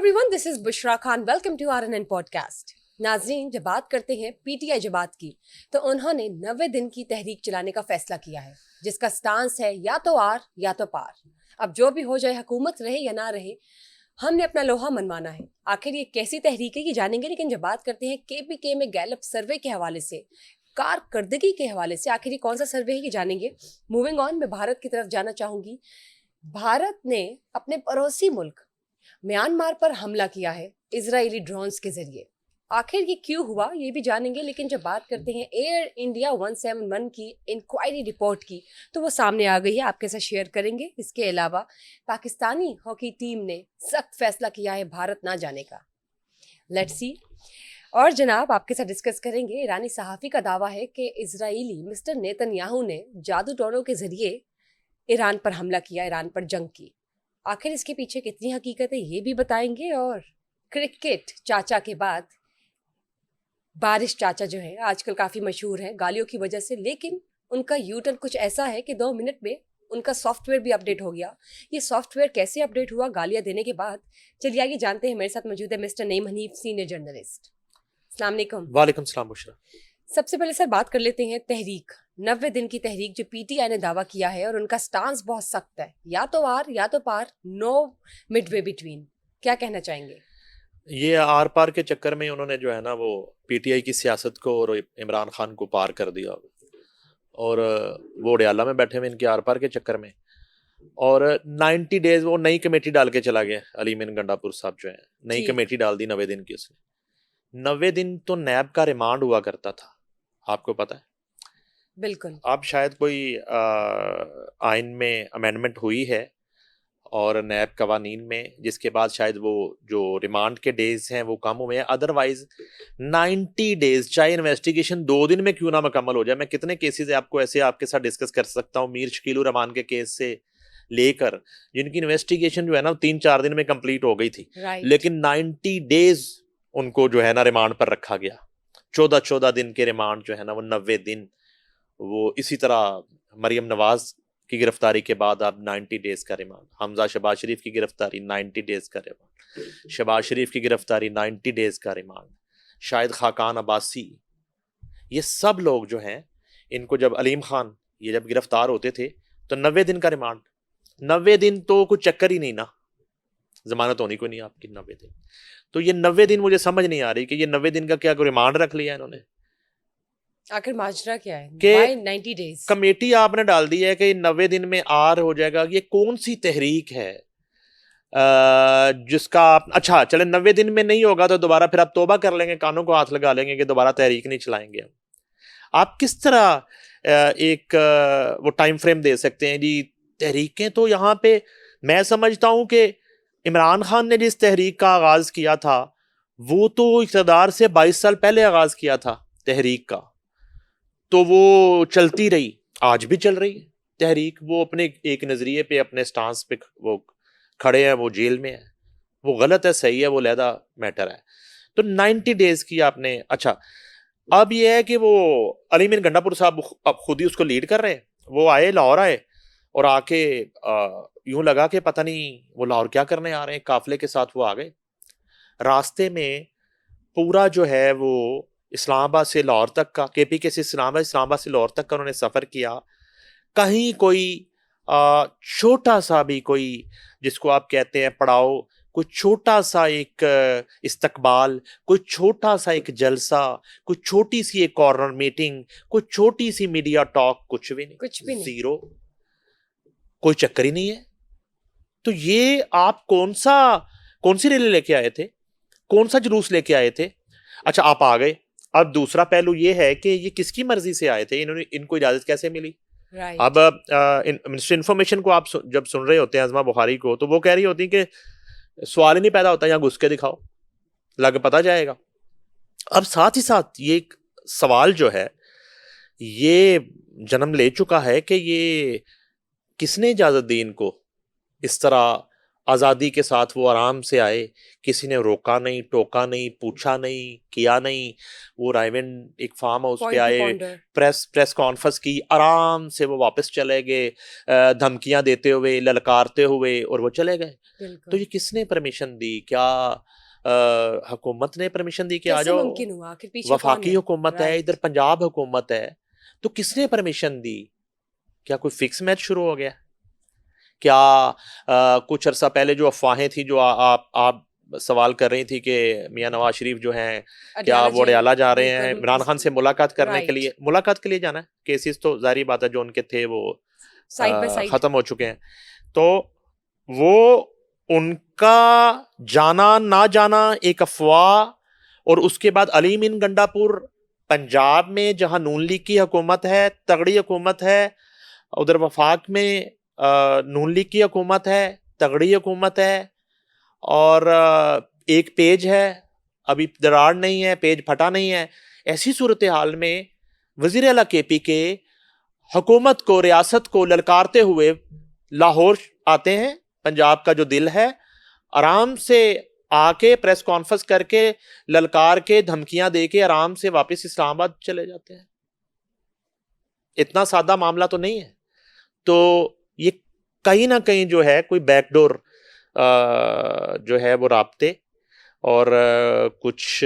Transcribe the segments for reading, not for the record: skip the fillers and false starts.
Everyone, this is Bushra Khan. Welcome to RNN podcast. नाजरीन, जब बात करते हैं पीटीआई जमात की, तो उन्होंने 90 दिन की तहरीक चलाने का फैसला किया है, जिसका स्टांस है या तो आर या तो पार। अब जो भी हो जाए, हुकूमत रहे या ना रहे, हमने अपना लोहा मनवाना है। आखिर ये कैसी तहरीक है, ये जानेंगे। लेकिन जब बात करते हैं KPK में गैलप सर्वे के हवाले से, कारकर्दगी के हवाले से, आखिर ये कौन सा सर्वे है, ये जानेंगे। मूविंग ऑन, मैं भारत की तरफ जाना चाहूंगी। भारत ने अपने पड़ोसी मुल्क म्यांमार पर हमला किया है इजरायली ड्रोन्स के जरिए। आखिर ये क्यों हुआ, ये भी जानेंगे। लेकिन जब बात करते हैं एयर इंडिया 171 की इंक्वायरी रिपोर्ट की, तो वो सामने आ गई है, आपके साथ शेयर करेंगे। इसके अलावा पाकिस्तानी हॉकी टीम ने सख्त फैसला किया है भारत ना जाने का। Let's see. और जनाब, आपके साथ डिस्कस करेंगे, ईरानी सहाफ़ी का दावा है कि इजरायली मिस्टर नेतन्याहू ने जादू टोनों के जरिए ईरान पर हमला किया, ईरान पर जंग की। आखिर इसके पीछे कितनी हकीकत है, ये भी बताएंगे। और क्रिकेट चाचा के बाद बारिश चाचा जो है आजकल काफ़ी मशहूर है गालियों की वजह से, लेकिन उनका यूटर्न कुछ ऐसा है कि 2 मिनट में उनका सॉफ्टवेयर भी अपडेट हो गया। ये सॉफ्टवेयर कैसे अपडेट हुआ गालियां देने के बाद, चलिए आगे जानते हैं। मेरे साथ मौजूद है mister Naeem Hanif, senior journalist. अस्सलाम वालेकुम। वालेकुम सलाम बुशरा। सबसे पहले सर बात कर लेते हैं तहरीक, 90 दिन की तहरीक जो पीटीआई ने दावा किया है, और उनका स्टांस बहुत सख्त है, या तो आर या तो पार, नो मिडवे बिटवीन। क्या कहना चाहेंगे? ये आर पार के चक्कर में उन्होंने जो है ना वो पीटीआई की सियासत को और इमरान खान को पार कर दिया, और वो डयाला में बैठे हुए इनके आर पार के चक्कर में। और 90 डेज वो नई कमेटी डाल के चला गया। अलीमीन गंडापुर साहब जो है, नई कमेटी डाल दी 90 दिन की उसने। 90 दिन तो नैब का रिमांड हुआ करता था, आपको पता है? बिल्कुल। अब शायद कोई आइन में अमेंडमेंट हुई है और नैब कवानीन में, जिसके बाद शायद वो जो रिमांड के डेज हैं वो कम हुए हैं। अदरवाइज 90 डेज, चाहे इन्वेस्टिगेशन 2 दिन में क्यों ना मुकम्मल हो जाए। मैं कितने केसेस है आपको ऐसे आपके साथ डिस्कस कर सकता हूँ, मीर शकील रहमान के केस से लेकर, जिनकी इन्वेस्टिगेशन जो है ना 3-4 दिन में कंप्लीट हो गई थी, लेकिन 90 डेज उनको जो है ना रिमांड पर रखा गया। 14-14 दिन के रिमांड जो है ना वो 90 दिन। वो इसी तरह मरियम नवाज की गिरफ्तारी के बाद अब 90 डेज का रिमांड। हमजा शहबाज शरीफ की गिरफ्तारी 90 डेज का रिमांड। शहबाज शरीफ की गिरफ्तारी 90 डेज का रिमांड। शाहिद खाकान अब्बासी, ये सब लोग जो हैं, इनको जब अलीम खान ये जब गिरफ्तार होते थे तो 90 दिन का रिमांड। 90 दिन तो कुछ चक्कर ही नहीं ना, जमानत होनी कोई नहीं आपकी 90 दिन। तो ये 90 दिन मुझे समझ नहीं आ रही कि ये 90 दिन का क्या रिमांड रख लिया इन्होंने। आखिर माजरा क्या है कि 90 डेज? कमेटी आपने डाल दी है कि 90 दिन में आर हो जाएगा। ये कौन सी तहरीक है जिसका आप, अच्छा चले 90 दिन में नहीं होगा तो दोबारा फिर आप तौबा कर लेंगे, कानों को हाथ लगा लेंगे कि दोबारा तहरीक नहीं चलाएंगे। आप किस तरह एक वो टाइम फ्रेम दे सकते हैं जी? तहरीकें तो यहाँ पे मैं समझता हूं कि इमरान खान ने जिस तहरीक का आगाज किया था वो तो इक़्तिदार से 22 साल पहले आगाज किया था तहरीक का, तो वो चलती रही, आज भी चल रही है तहरीक। वो अपने एक नजरिए पे, अपने स्टांस पे वो खड़े हैं, वो जेल में है, वो गलत है सही है वो लहदा मैटर है। तो 90 डेज की आपने, अच्छा अब ये है कि वो अलीमीन गंडापुर साहब अब खुद ही उसको लीड कर रहे हैं। वो आए, लाहौर आए, और आके यूं लगा कि पता नहीं वो लाहौर क्या करने आ रहे हैं, काफिले के साथ वो आ गए। रास्ते में पूरा जो है वो इस्लामाबाद से लाहौर तक का, KPK से इस्लामाबाद, इस्लामाबाद से लाहौर तक का उन्होंने सफ़र किया। कहीं कोई छोटा सा भी कोई, जिसको आप कहते हैं पड़ाव, कोई छोटा सा एक इस्तकबाल, कोई छोटा सा एक जलसा, कोई छोटी सी एक कॉर्नर मीटिंग, कोई छोटी सी मीडिया टॉक, कुछ भी नहीं, जीरो, कोई चक्कर ही नहीं है। तो ये आप कौन सी रैली लेके आए थे, कौन सा जुलूस लेके आए थे? अच्छा आप आ गए। अब दूसरा पहलू ये है कि ये किसकी मर्जी से आए थे, इनको इजाजत कैसे मिली? अब मिनिस्टर इन्फॉर्मेशन को आप जब सुन रहे होते हैं अज़मा बुखारी को, तो वो कह रही होती कि सवाल ही नहीं पैदा होता, यहाँ घुस के दिखाओ, लग पता जाएगा। अब साथ ही साथ ये एक सवाल जो है ये जन्म ले चुका है कि ये किसने इजाजत दी इनको इस तरह आज़ादी के साथ वो आराम से आए, किसी ने रोका नहीं, टोका नहीं, पूछा नहीं, किया नहीं। वो रायविंड एक फार्म हाउस पे पॉइंट टू आए, पॉन्डर। प्रेस कॉन्फ्रेंस की, आराम से वो वापस चले गए, धमकियां देते हुए, ललकारते हुए, और वो चले गए। तो बिल्कुल। ये किसने परमिशन दी? क्या हुकूमत ने परमिशन दी कि आ कैसे जाओ? मुमकिन हुआ? आखिर पीछे कौन वफाकी है? हुकूमत है, इधर राइट। पंजाब हुकूमत है, तो किसने परमिशन दी? क्या कोई फिक्स मैच शुरू हो गया? क्या कुछ अरसा पहले जो अफवाहें थी, जो आप सवाल कर रही थी कि मियां नवाज शरीफ जो हैं, क्या अडयाला वो अडयाला जा रहे बिल्कुल, हैं इमरान खान से मुलाकात करने के राइट। लिए? मुलाकात के लिए जाना है, केसेस तो जारी बात है जो उनके थे वो साइड बाय साइड। खत्म हो चुके हैं। तो वो उनका जाना ना जाना एक अफवाह, और उसके बाद अली मीन गंडापुर पंजाब में जहां नून लीग की हुकूमत है, तगड़ी हुकूमत है, उधर वफाक में नून लीग की हुकूमत है, तगड़ी हुकूमत है, और एक पेज है, अभी दरार नहीं है, पेज फटा नहीं है। ऐसी सूरत हाल में वजीर आला केपी के हुकूमत को, रियासत को ललकारते हुए लाहौर आते हैं, पंजाब का जो दिल है, आराम से आके प्रेस कॉन्फ्रेंस करके, ललकार के, धमकियां दे के आराम से वापस इस्लामाबाद चले जाते हैं। इतना सादा मामला तो नहीं है। तो ये कहीं ना कहीं जो है कोई बैकडोर जो है वो राब्ते और कुछ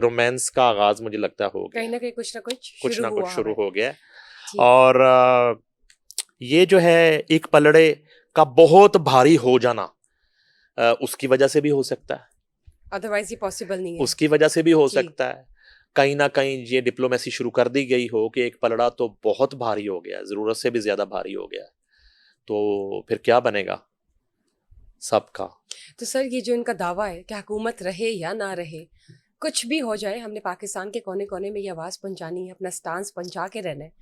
रोमांस का आगाज मुझे लगता हो गया, कहीं ना कहीं कुछ कुछ ना कुछ शुरू हो गया। ठीक। और ये जो है एक पलड़े का बहुत भारी हो जाना उसकी वजह से भी हो सकता है, अदरवाइज ये पॉसिबल नहीं है। उसकी वजह से भी हो जी। सकता है। कहीं ना कहीं ये डिप्लोमेसी शुरू कर दी गई हो कि एक पलड़ा तो बहुत भारी हो गया, जरूरत से भी ज्यादा भारी हो गया, तो फिर क्या बनेगा सबका। तो सर ये जो इनका दावा है कि हुकूमत रहे या ना रहे, कुछ भी हो जाए, हमने पाकिस्तान के कोने कोने में ये आवाज़ पहुंचानी है, अपना स्टांस पहुंचा के रहना है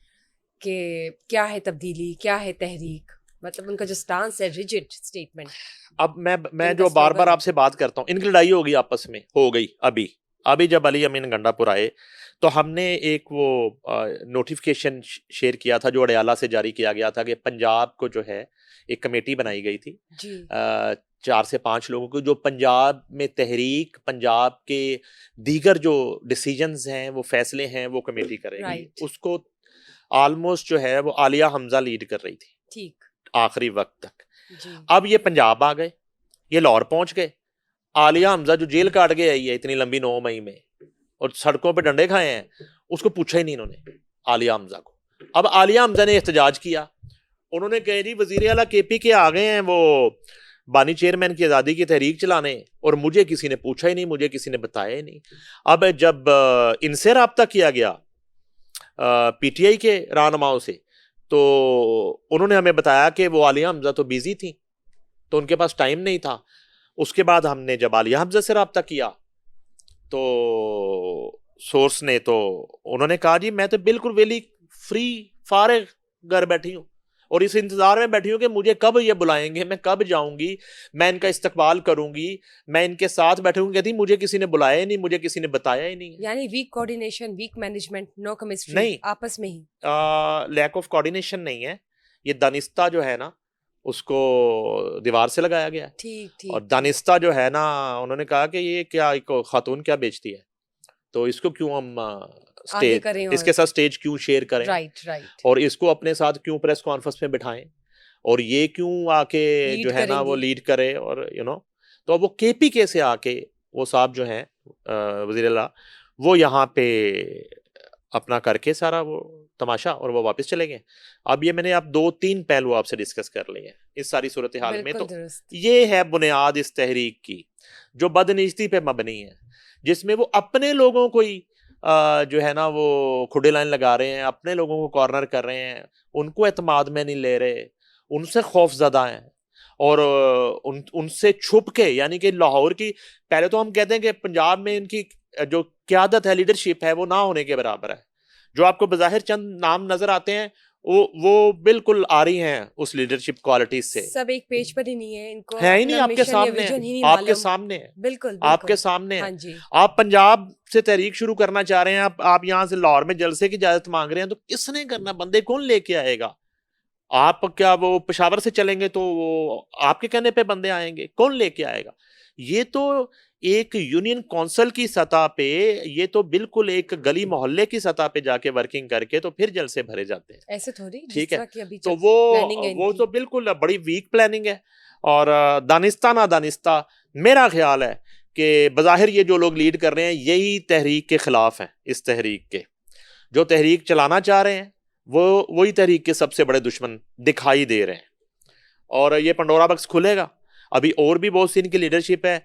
कि क्या है तब्दीली, क्या है तहरीक। मतलब उनका जो स्टांस है, रिजिड स्टेटमेंट। अब मैं जो बार बार आपसे बात करता हूँ, इनकी लड़ाई होगी आपस में, हो गई अभी जब अली अमीन गंडापुर आए तो हमने एक वो नोटिफिकेशन शेयर किया था जो अडयाला से जारी किया गया था कि पंजाब को जो है एक कमेटी बनाई गई थी जी। 4 से 5 लोगों को, जो पंजाब में तहरीक, पंजाब के दीगर जो डिसीजंस हैं, वो फैसले हैं, वो कमेटी करेगी। राइट। उसको ऑलमोस्ट जो है वो आलिया हमजा लीड कर रही थी ठीक। आखिरी वक्त तक। जी। अब ये पंजाब आ गए, ये लाहौर पहुंच गए। आलिया हमजा जो जेल काट के आई है इतनी लंबी 9 मई में और सड़कों पे डंडे खाए हैं, उसको पूछा ही नहीं इन्होंने आलिया हमजा को। अब आलिया हमजा ने एहतजाज किया, उन्होंने कहा जी वजीर आला केपी के आ गए हैं वो बानी चेयरमैन की आज़ादी की तहरीक चलाने, और मुझे किसी ने पूछा ही नहीं, मुझे किसी ने बताया ही नहीं। अब जब इनसे रब्ता किया गया पीटीआई के रहनुमाओं से, तो उन्होंने हमें बताया कि वो आलिया हमजा तो बिजी थी, तो उनके पास टाइम नहीं था। उसके बाद हमने जब आलिया हमजा से रब्ता किया तो सोर्स ने, तो उन्होंने कहा जी मैं तो बिल्कुल वेली फ्री फारिग घर बैठी हूँ और इस इंतजार में बैठी हूँ कि मुझे कब ये बुलाएंगे, मैं कब जाऊंगी, मैं इनका इस्तकबाल करूंगी, मैं इनके साथ बैठूंगी। कहती मुझे किसी ने बुलाया ही नहीं, मुझे किसी ने बताया ही नहीं। यानी weak coordination, weak management, no chemistry नहीं, आपस में ही लैक ऑफ कोऑर्डिनेशन नहीं है, ये दानिस्ता जो है ना उसको दीवार से लगाया गया। ठीक। और दानिस्ता जो है ना, उन्होंने कहा कि ये क्या एक खातून क्या बेचती है, तो इसको क्यों हम स्टेज, इसके साथ स्टेज क्यों शेयर करें, राइट। और इसको अपने साथ क्यों प्रेस कॉन्फ्रेंस में बिठाएं, और ये क्यों आके जो है ना वो लीड करे, और तो अब वो केपी के से आके वो साहब जो हैं वज़ीर आला, वो यहाँ पे अपना करके सारा वो तमाशा, और वो वापस चले गए। अब ये मैंने आप 2-3 पहलू आपसे डिस्कस कर लिए हैं इस सारी सूरत हाल में। तो ये है बुनियाद इस तहरीक की जो बदनीयती पे मबनी है, जिसमें वो अपने लोगों को ही जो है ना वो खुडे लाइन लगा रहे हैं, अपने लोगों को कॉर्नर कर रहे हैं, उनको एतमाद में नहीं ले रहे, उनसे खौफजदा हैं, और उनसे छुप के, यानी कि लाहौर की, पहले तो हम कहते हैं कि पंजाब में इनकी जो क़यादत है, लीडरशिप है, वो ना होने के बराबर है। जो आपको बज़ाहिर चंद नाम नजर आते हैं वो बिल्कुल आ रही हैं उस लीडरशिप क्वालिटीज से, सब एक पेज पर ही नहीं है, इनको है ही नहीं, आपके सामने है, आपके सामने है, बिल्कुल आपके सामने है। आप पंजाब से तहरीक शुरू करना चाह रहे हैं, आप यहाँ से लाहौर में जलसे की इजाजत मांग रहे हैं, तो किसने करना, बंदे कौन लेके आएगा? आप क्या वो पेशावर से चलेंगे तो वो आपके कहने पे बंदे आएंगे, कौन लेके आएगा? ये तो एक यूनियन काउंसिल की सतह पे, ये तो बिल्कुल एक गली मोहल्ले की सतह पे जाके वर्किंग करके तो फिर जलसे भरे जाते हैं। ऐसे थोड़ी जिस ठीक है, तरह की अभी तो प्लानिंग है वो इनकी। तो बिल्कुल बड़ी वीक प्लानिंग है। और दानिस्ता ना दानिस्ता, मेरा ख्याल है कि बज़ाहिर ये जो लोग लीड कर रहे हैं यही तहरीक के खिलाफ हैं। इस तहरीक के जो तहरीक चलाना चाह रहे हैं वो वही तहरीक के सबसे बड़े दुश्मन दिखाई दे रहे हैं। और ये पंडोरा बक्स खुलेगा। अभी और भी बहुत सी इनकी लीडरशिप है,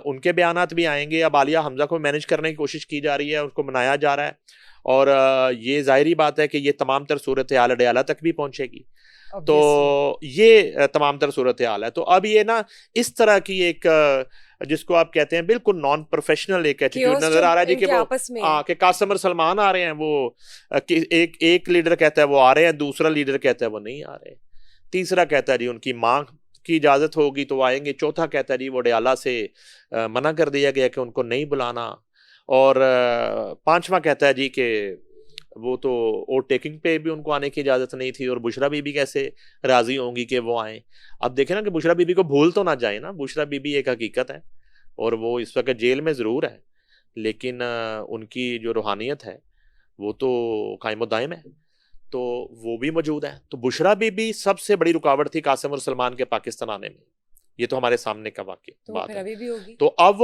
उनके बयानात भी आएंगे। अब आलिया हमजा को मैनेज करने की कोशिश की जा रही है, उसको मनाया जा रहा है। और ये जाहिर बात है कि ये तमाम तर सूरत हाल अडयाला तक भी पहुंचेगी। तो ये तमाम तर सूरत हाल है। तो अब ये ना इस तरह की एक जिसको आप कहते हैं बिल्कुल नॉन प्रोफेशनल एक एटीट्यूड नजर आ रहा है जी, कि वो आपस में कि कासिम और सलमान आ रहे हैं, वो एक लीडर कहता है वो आ रहे हैं, दूसरा लीडर कहता है वो नहीं आ रहे, तीसरा कहता है जी उनकी मां की इजाजत होगी तो आएंगे, चौथा कहता है जी वो डयाला से मना कर दिया गया कि उनको नहीं बुलाना, और पांचवा कहता है जी कि वो तो ओवरटेकिंग पे भी उनको आने की इजाजत नहीं थी, और बुशरा बीबी कैसे राजी होंगी कि वो आए। अब देखें ना कि बुशरा बीबी को भूल तो ना जाए ना, बुशरा बीबी एक हकीकत है और वो इस वक्त जेल में जरूर है, लेकिन उनकी जो रूहानियत है वो तो कायम दायम है, तो वो भी मौजूद है। तो बुशरा बीबी सबसे बड़ी रुकावट थी कासिम और सलमान के पाकिस्तान आने में, ये तो हमारे सामने का वाकई तो बात फिर है। अभी भी होगी। तो अब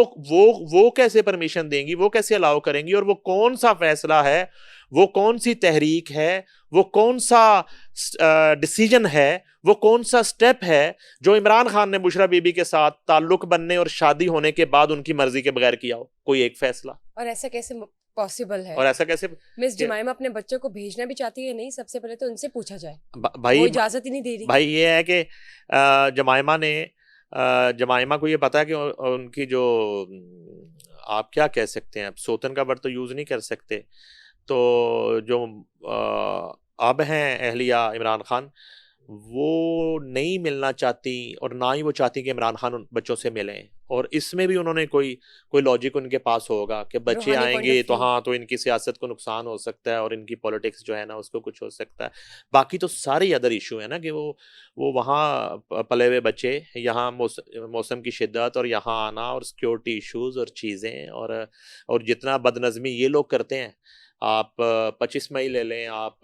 वो कैसे परमिशन देंगी, वो कैसे अलाउ करेंगी, और वो कौन सा फैसला है, वो कौन सी तहरीक है, वो कौन सा डिसीजन है, वो कौन सा स्टेप है जो इमरान खान ने बुशरा बीबी के साथ ताल्लुक बनने और शादी होने के बाद उनकी मर्जी के बगैर किया हो, कोई एक फैसला। और ऐसा कैसे पॉसिबल है? और ऐसा कैसे मिस जमाइमा अपने बच्चों को भेजना भी चाहती है नहीं, सबसे पहले तो उनसे पूछा जाए, भाई वो इजाजत ही नहीं दे रही। भाई ये है कि जमाइमा ने जमाइमा को ये पता है कि उनकी जो आप क्या कह सकते हैं, अब सोतन का वर्ड तो यूज नहीं कर सकते, तो जो अब हैं अहलिया इमरान खान, वो नहीं मिलना चाहती और ना ही वो चाहती कि इमरान खान उन बच्चों से मिलें। और इसमें भी उन्होंने कोई लॉजिक उनके पास होगा कि बच्चे आएंगे तो हाँ तो इनकी सियासत को नुकसान हो सकता है और इनकी पॉलिटिक्स जो है ना उसको कुछ हो सकता है। बाकी तो सारे अदर इशू है ना कि वो वहाँ पले हुए बच्चे, यहाँ मौसम की शिद्दत और यहाँ आना और सिक्योरिटी इशूज़ और चीज़ें और जितना बदनज़मी ये लोग करते हैं। आप 25 मई ले लें, आप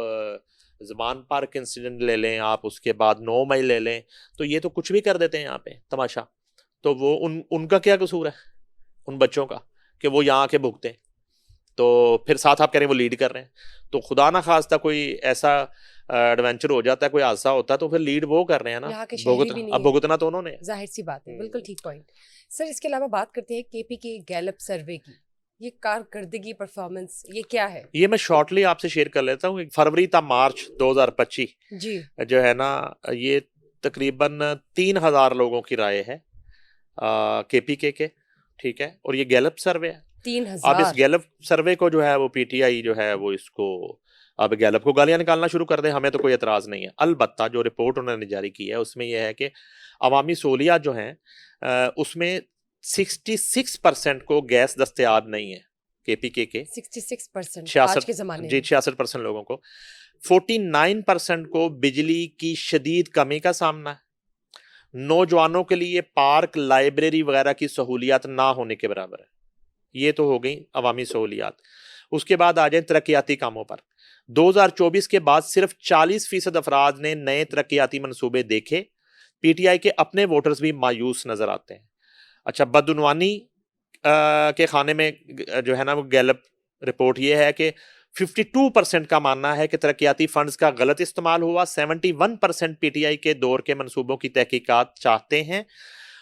ज़मान पार्क इंसिडेंट ले लें, आप उसके बाद 9 मई ले लें, तो ये तो कुछ भी कर देते हैं यहाँ पे तमाशा। तो वो उनका क्या कसूर है उन बच्चों का कि वो यहाँ आके भुगते हैं? तो फिर साथ आप कह रहे हैं वो लीड कर रहे हैं, तो खुदा ना खास्ता कोई ऐसा एडवेंचर हो जाता है, कोई हादसा होता है, तो फिर लीड वो कर रहे हैं ना, अब भुगतना तो उन्होंने, जाहिर सी बात है। बिल्कुल ठीक पॉइंट सर। इसके अलावा बात करते हैं केपी के गैलप सर्वे की, ये कारकर्दगी परफॉर्मेंस ये क्या है? ये मैं शॉर्टली आपसे शेयर कर लेता हूँ। फरवरी था मार्च 2025 जी जो है ना, ये तकरीबन 3000 लोगों की राय है केपीके के, ठीक है, और ये गैलप सर्वे है 3000। अब इस गैलप सर्वे को जो है वो पीटीआई जो है वो इसको अब गैलप को गालियां निकालना शुरू कर दे, हमें तो कोई एतराज नहीं है। अलबत्ता जो रिपोर्ट उन्होंने जारी की है उसमें यह है कि अवामी सहूलियात जो हैं उसमें 66% को गैस दस्तयाब नहीं है केपीके के 66% आज के ज़माने जी 66% लोगों को। 49% को बिजली की शदीद कमी का सामना है। नौजवानों के लिए पार्क लाइब्रेरी वगैरह की सहूलियात ना होने के बराबर है। ये तो हो गई अवामी सहूलियात। उसके बाद आ जाए तरक्याती कामों पर। 2024 के बाद सिर्फ 40% अफराद ने नए तरक्याती मंसूबे देखे। पीटीआई के अपने वोटर्स भी मायूस नजर आते हैं। अच्छा, बदउनवानी के खाने में जो है ना वो गैलप रिपोर्ट ये है कि 52% का मानना है कि तरक्याती फंड्स का गलत इस्तेमाल हुआ। 71% पीटीआई के दौर के मंसूबों की तहकीकात चाहते हैं।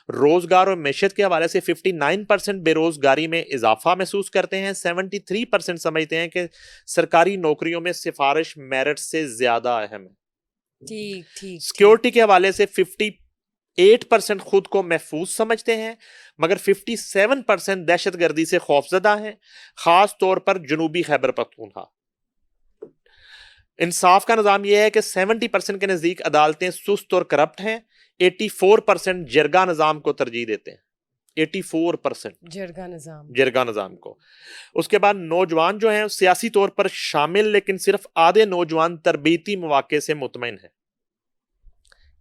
रोजगार और मैशत के हवाले से 59% बेरोजगारी में इजाफा महसूस करते हैं। 73% समझते हैं कि सरकारी नौकरियों में सिफारिश मेरिट से ज्यादा अहम है। ठीक ठीक। सिक्योरिटी के हवाले से 58% खुद को महफूज समझते हैं, मगर 57% दहशतगर्दी से खौफजदा हैं, खास तौर पर जनूबी खैबर पख्तूनख्वा। इंसाफ का निज़ाम यह है कि 70% के नज़दीक अदालतें सुस्त और करप्ट हैं। 84% जरगा निज़ाम को तरजीह देते हैं। 84% जरगा निज़ाम को। उसके बाद नौजवान जो हैं सियासी तौर पर शामिल, लेकिन सिर्फ आधे नौजवान तरबीती मौके से मुतमईन हैं।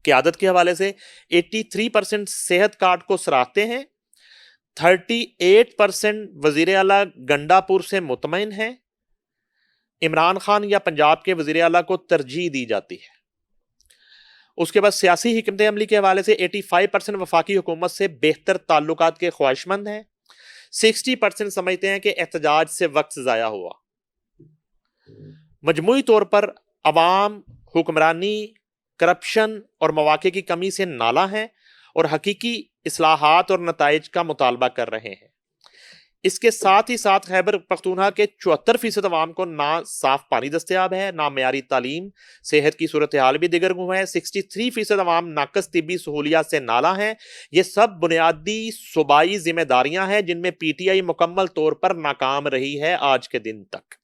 क़यादत के हवाले से 83% सेहत कार्ड को सराहते हैं, 38% वजीर आला गंडापुर से मुतमईन हैं, इमरान खान या पंजाब के वजीर आला को तरजीह दी जाती है। उसके बाद सियासी हिकमत अमली के हवाले से 85% वफाकी हुकूमत से बेहतर ताल्लुकात के ख्वाहिशमंद हैं, 60% समझते हैं कि एहतजाज से वक्त ज़ाया हुआ। मजमूई तौर पर अवाम हुक्मरानी, करप्शन और मौके की कमी से नाला हैं और हकीकी इस्लाहात और नताइज का मुतालबा कर रहे हैं। इसके साथ ही साथ खैबर पख्तूनख्वा के 74% अवाम को ना साफ पानी दस्तयाब है, ना मयारी तालीम, सेहत की सूरत हाल भी दिगरगू है, 63% अवाम नाकस तिब्बी सहूलियात से नाला हैं। ये सब बुनियादी सूबाई जिम्मेदारियां हैं जिनमें PTI मुकम्मल तौर पर नाकाम रही है आज के दिन तक।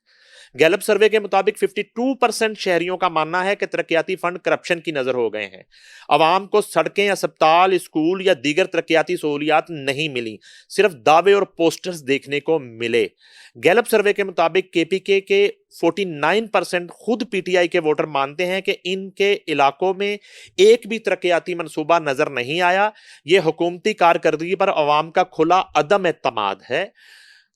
गैलप सर्वे के मुताबिक 52% शहरियों का मानना है कि तरक्याती फंड करप्शन की नजर हो गए हैं। अवाम को सड़कें, अस्पताल, स्कूल या दीगर तरक्याती सहूलियात नहीं मिली, सिर्फ दावे और पोस्टर्स देखने को मिले। गैलप सर्वे के मुताबिक KPK के 49% खुद PTI के वोटर मानते हैं कि इनके इलाकों में एक भी तरक्याती मनसूबा नजर नहीं आया। यह हुकूमती कारकर्दगी पर अवाम का खुला अदम एतमाद है।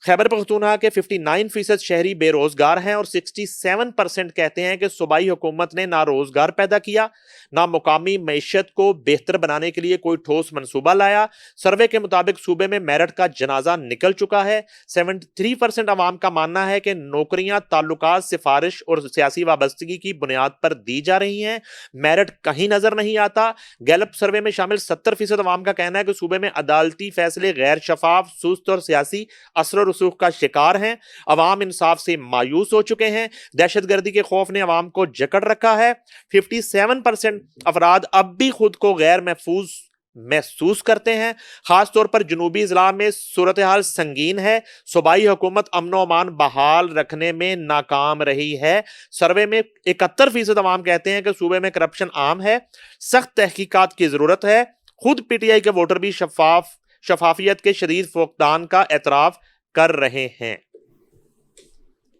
खैबर पख्तूनख्वा के 59% शहरी बेरोजगार हैं और 67% कहते हैं कि सूबाई हुकूमत ने ना रोजगार पैदा किया, ना मुकामी मईशत को बेहतर बनाने के लिए कोई ठोस मनसूबा लाया। सर्वे के मुताबिक सूबे में मेरिट का जनाजा निकल चुका है। 73% अवाम का मानना है कि नौकरियां ताल्लुकात, सिफारिश और सियासी वाबस्तगी की बुनियाद पर दी जा रही हैं, मेरिट कहीं नजर नहीं आता। गैलप सर्वे में शामिल 70% अवाम का कहना है कि सूबे में अदालती फैसले गैर शफाफ, सुस्त और सियासी असर रसूख का शिकार हैं। अवाम इंसाफ से मायूस हो चुके हैं। दहशतगर्दी के खौफ ने अवाम को जकड़ रखा है। 57% अफराद अब भी खुद को गैर महफूज महसूस करते हैं। खासतौर पर जनूबी इजला में सूरत हाल संगीन है। सूबाई हुकूमत अमन व अमान बहाल रखने में नाकाम रही है। सर्वे में 71% अवाम कहते हैं कि सूबे में करप्शन आम है, सख्त तहकीकात की जरूरत है। खुद PTI के वोटर भी शफाफियत के शदीद फुकदान का एतराफ कर रहे हैं।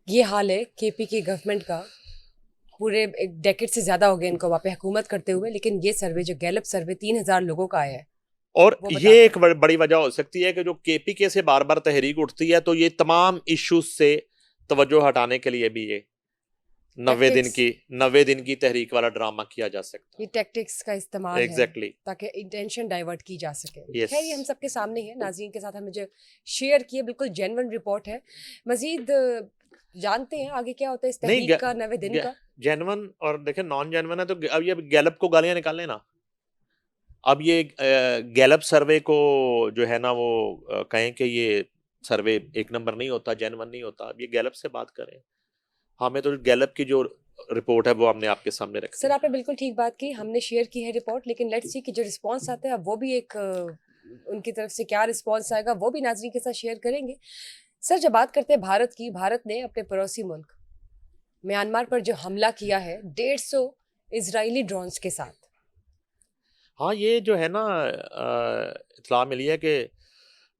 ये हाल है KPK गवर्नमेंट का। पूरे एक डेकेड से ज्यादा हो गया इनको वहाँ पे हुकूमत करते हुए, लेकिन ये सर्वे जो गैलप सर्वे 3000 लोगों का आया है, और ये एक बड़ी वजह हो सकती है कि जो KPK से बार बार तहरीक उठती है, तो ये तमाम इश्यूज से तवज्जो हटाने के लिए भी ये 90 दिन की तहरीक वाला ड्रामा किया जा सकता है। ये टैक्टिक्स का इस्तेमाल Exactly. है ताकि इंटेंशन डाइवर्ट की जा सके। Yes. खैर, ये हम सबके सामने है, नाज़रीन के साथ हमें जो शेयर किए बिल्कुल जेन्युइन रिपोर्ट है। मजीद जानते हैं आगे क्या होता है इस तहरीक का 90 दिन का। जेन्युइन और देखें नॉन जेन्युइन है तो अब ये गैलप को गालियां निकालने ना, अब ये गैलप सर्वे को जो है ना वो कहें कि ये सर्वे एक नंबर नहीं होता, जेन्युइन नहीं होता। अब ये गैलप से बात करें, हमें तो गैलप की जो रिपोर्ट है वो हमने आपके सामने रखी। सर, आपने बिल्कुल ठीक बात की, हमने शेयर की है रिपोर्ट, लेकिन लेट्स सी कि जो रिस्पांस आता है वो भी एक उनकी तरफ से क्या रिस्पांस आएगा वो भी नाज़रीन के साथ शेयर करेंगे। सर, जब बात करते हैं भारत की, भारत ने अपने पड़ोसी मुल्क म्यांमार पर जो हमला किया है 150 इजरायली ड्रोन्स के साथ। हाँ, ये जो है ना इत्तला मिली है कि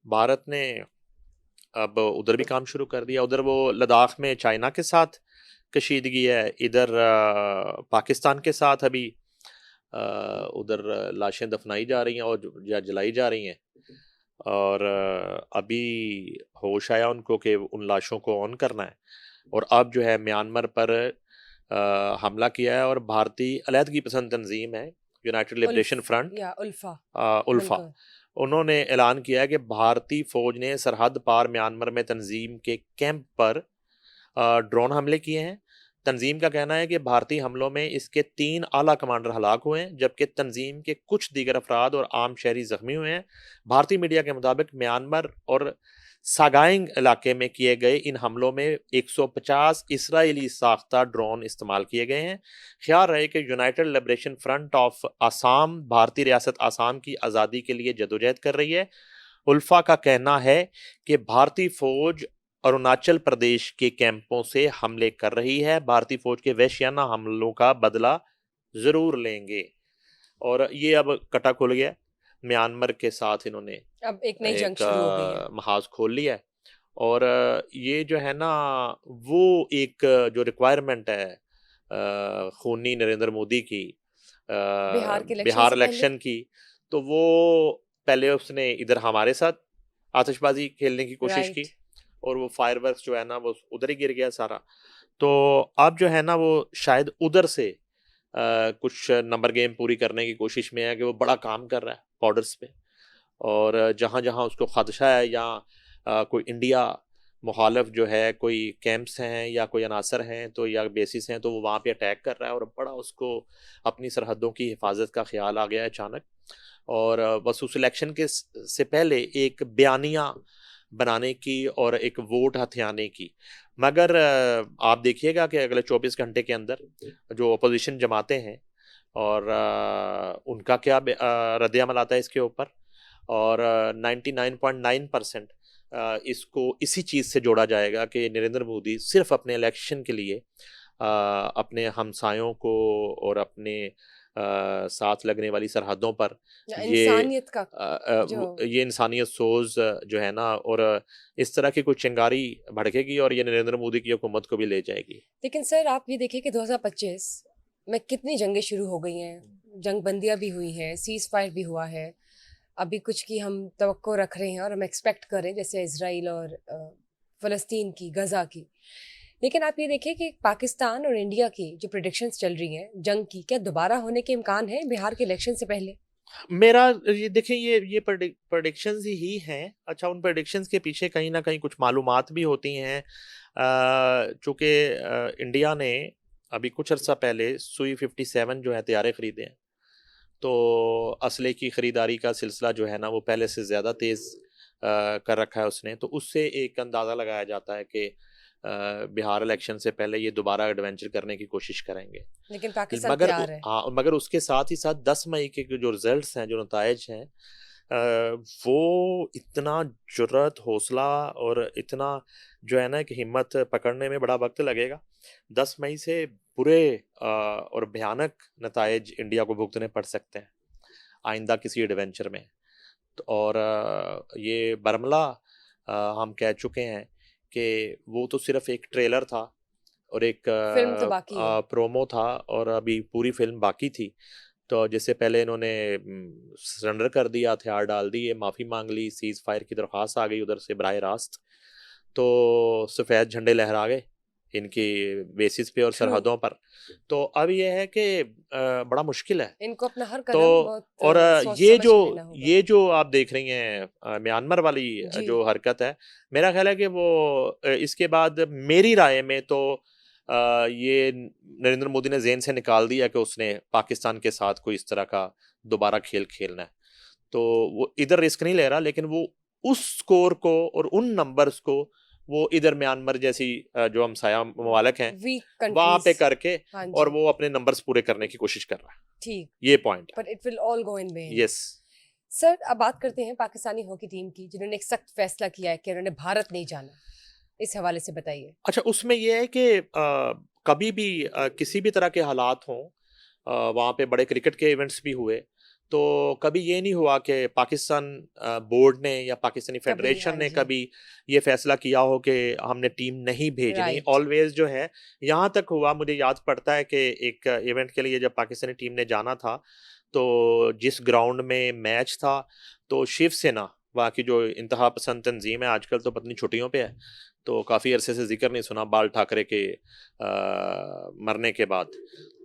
भारत ने अब उधर भी काम शुरू कर दिया। उधर वो लद्दाख में चाइना के साथ कशीदगी है, इधर पाकिस्तान के साथ अभी उधर लाशें दफनाई जा रही हैं और या जलाई जा रही हैं। और अभी होश आया उनको कि उन लाशों को ऑन करना है, और अब जो है म्यांमार पर हमला किया है। और भारतीय अलहदगी पसंद तंजीम है यूनाइटेड लिबरेशन फ्रंट या उल्फा, उन्होंने ऐलान किया है कि भारतीय फौज ने सरहद पार म्यांमार में तंजीम के कैंप पर ड्रोन हमले किए हैं। तंजीम का कहना है कि भारतीय हमलों में इसके 3 आला कमांडर हलाक हुए हैं, जबकि तंजीम के कुछ दीगर अफराद और आम शहरी जख्मी हुए हैं। भारतीय मीडिया के मुताबिक म्यांमार और सागाइंग इलाके में किए गए इन हमलों में 150 इसराइली साख्ता ड्रोन इस्तेमाल किए गए हैं। ख्याल रहे कि United liberation front of Assam भारतीय रियासत आसाम की आज़ादी के लिए जदोजहद कर रही है। उल्फा का कहना है कि भारतीय फौज अरुणाचल प्रदेश के कैंपों से हमले कर रही है, भारतीय फौज के वहशियाना हमलों का बदला जरूर लेंगे। और ये अब कटा खुल गया, म्यांमार के साथ इन्होंने अब एक नई जंग शुरू हो गई है, महाज खोल लिया है। और ये जो है ना वो एक जो रिक्वायरमेंट है खूनी नरेंद्र मोदी की बिहार इलेक्शन की, तो वो पहले उसने इधर हमारे साथ आतिशबाजी खेलने की कोशिश की और वो फायरवर्क्स जो है ना वो उधर ही गिर गया सारा। तो अब जो है ना वो शायद उधर से कुछ नंबर गेम पूरी करने की कोशिश में है कि वो बड़ा काम कर रहा है बॉर्डर्स पे, और जहाँ जहाँ उसको खदशा है या कोई इंडिया मुखालफ जो है कोई कैंप्स हैं या कोई अनासर हैं तो या बेसिस हैं तो वो वहाँ पे अटैक कर रहा है, और बड़ा उसको अपनी सरहदों की हिफाजत का ख्याल आ गया है अचानक। और बस उस इलेक्शन के से पहले एक बयानिया बनाने की और एक वोट हथियाने की। मगर आप देखिएगा कि अगले 24 घंटे के अंदर जो अपोजिशन जमाते हैं और उनका क्या रद्द-ए-अमल आता है इसके ऊपर, और 99.9% इसको इसी चीज़ से जोड़ा जाएगा कि नरेंद्र मोदी सिर्फ अपने इलेक्शन के लिए अपने हमसायों को और अपने साथ लगने वाली सरहदों पर इंसानियत का ये इंसानियत सोज जो है ना, और इस तरह की कोई चिंगारी भड़केगी और ये नरेंद्र मोदी की हुकूमत को भी ले जाएगी। लेकिन सर आप ये देखिए कि 2025 में कितनी जंगें शुरू हो गई हैं, जंग बंदियां भी हुई हैं, सीज फायर भी हुआ है, अभी कुछ की हम तवक्को रख रहे हैं और हम एक्सपेक्ट कर रहे हैं जैसे इजराइल और फ़लस्तीन की, गज़ा की। लेकिन आप ये देखिए कि पाकिस्तान और इंडिया की जो प्रेडिक्शंस चल रही हैं जंग की, क्या दोबारा होने के इम्कान है बिहार के इलेक्शन से पहले? मेरा ये देखिए ये प्रेडिक्शंस ही हैं। अच्छा, उन प्रेडिक्शंस के पीछे कहीं ना कहीं कुछ मालूमात भी होती हैं। चूँकि इंडिया ने अभी कुछ अर्सा पहले सुई 57 जो है तैयारे ख़रीदे हैं, तो असले की ख़रीदारी का सिलसिला जो है ना वो पहले से ज़्यादा तेज़ कर रखा है उसने। तो उससे एक अंदाज़ा लगाया जाता है कि बिहार इलेक्शन से पहले ये दोबारा एडवेंचर करने की कोशिश करेंगे। लेकिन पाकिस्तान तैयार है। हाँ, मगर उसके साथ ही साथ 10 मई के जो रिजल्ट्स हैं, जो नताइज हैं, वो इतना जुर्रत, हौसला और इतना जो है ना कि हिम्मत पकड़ने में बड़ा वक्त लगेगा। 10 मई से बुरे और भयानक नताइज इंडिया को भुगतने पड़ सकते हैं आइंदा किसी एडवेंचर में। और ये बरमला हम कह चुके हैं कि वो तो सिर्फ एक ट्रेलर था और एक फिल्म तो बाकी है। प्रोमो था और अभी पूरी फिल्म बाकी थी। तो जिससे पहले इन्होंने सरेंडर कर दिया, हथियार डाल दिए, माफ़ी मांग ली, सीज़ फायर की दरख्वास्त आ गई उधर से बराह रास्त, तो सफ़ेद झंडे लहरा गए इनकी बेसिस पे और सरहदों पर। तो अब ये है कि बड़ा मुश्किल है इनको अपना हर तो। कदम बहुत और सोच समझ के लेना होगा। ये जो आप देख रही हैं म्यांमार वाली जी। जो हरकत है, मेरा ख्याल है कि वो इसके बाद मेरी राय में तो ये नरेंद्र मोदी ने ज़हन से निकाल दिया कि उसने पाकिस्तान के साथ कोई इस तरह का दोबारा खेल खेलना है। तो वो इधर रिस्क नहीं ले रहा, लेकिन वो उस स्कोर को और उन नंबर्स को वो इधर म्यांमार जैसी जो हमसाया ममालिक हैं वीक वहाँ पे कंट्रीज। करके हाँ और जी, वो अपने नंबर्स पूरे करने की कोशिश कर रहा है। ठीक। ये point but it will all go in when. Yes. Sir अब बात करते हैं पाकिस्तानी हॉकी टीम की, जिन्होंने एक सख्त फैसला किया है कि उन्होंने भारत नहीं जाना। इस हवाले से बताइए। अच्छा, उसमें ये है कि कभी भी किसी भी तरह के हालात हों, वहाँ पे बड़े क्रिकेट के इवेंट्स भी हुए, तो कभी ये नहीं हुआ कि पाकिस्तान बोर्ड ने या पाकिस्तानी फेडरेशन ने कभी ये फैसला किया हो कि हमने टीम नहीं भेजनी। ऑलवेज जो है, यहाँ तक हुआ, मुझे याद पड़ता है कि एक इवेंट के लिए जब पाकिस्तानी टीम ने जाना था तो जिस ग्राउंड में मैच था, तो शिवसेना वहाँ की जो इंतहा पसंद तंजीम है, आजकल तो पत्नी छुट्टियों पे है, तो काफ़ी अरसे से जिक्र नहीं सुना बाल ठाकरे के मरने के बाद,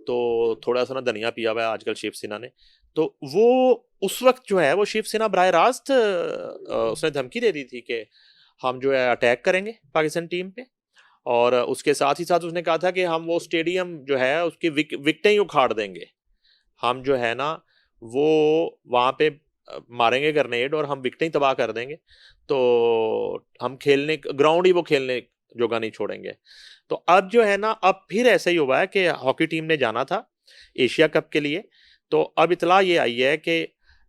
तो थोड़ा सा ना धनिया पिया हुआ है आजकल शिवसेना ने। तो वो उस वक्त जो है वो शिवसेना बराह रास्त उसने धमकी दे दी थी कि हम जो है अटैक करेंगे पाकिस्तान टीम पे, और उसके साथ ही साथ उसने कहा था कि हम वो स्टेडियम जो है उसकी विकटें ही उखाड़ देंगे, हम जो है ना वो वहाँ पे मारेंगे ग्रेनेड और हम विकटें ही तबाह कर देंगे, तो हम खेलने ग्राउंड ही वो खेलने जोगा नहीं छोड़ेंगे। तो अब जो है ना, अब फिर ऐसा ही हुआ है कि हॉकी टीम ने जाना था एशिया कप के लिए, तो अब इतला ये आई है कि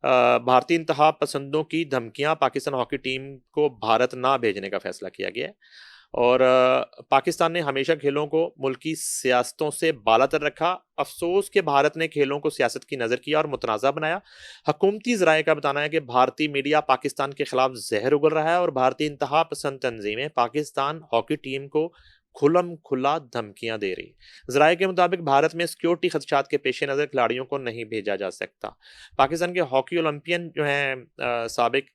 भारतीय इंतहा पसंदों की धमकियां पाकिस्तान हॉकी टीम को भारत ना भेजने का फैसला किया गया है। और पाकिस्तान ने हमेशा खेलों को मुल्की सियासतों से बालातर रखा। अफसोस कि भारत ने खेलों को सियासत की नज़र किया और मुतनाज़ा बनाया। हुकूमती ज़राए का बताना है कि भारतीय मीडिया पाकिस्तान के खिलाफ जहर उगल रहा है और भारतीय इंतहा पसंद तंजीमें पाकिस्तान हॉकी टीम को खुलम खुला धमकियां दे रही। ज़राए के मुताबिक भारत में सिक्योरिटी खदशात के पेश नज़र खिलाड़ियों को नहीं भेजा जा सकता। पाकिस्तान के हॉकी ओलंपियन जो हैं साबिक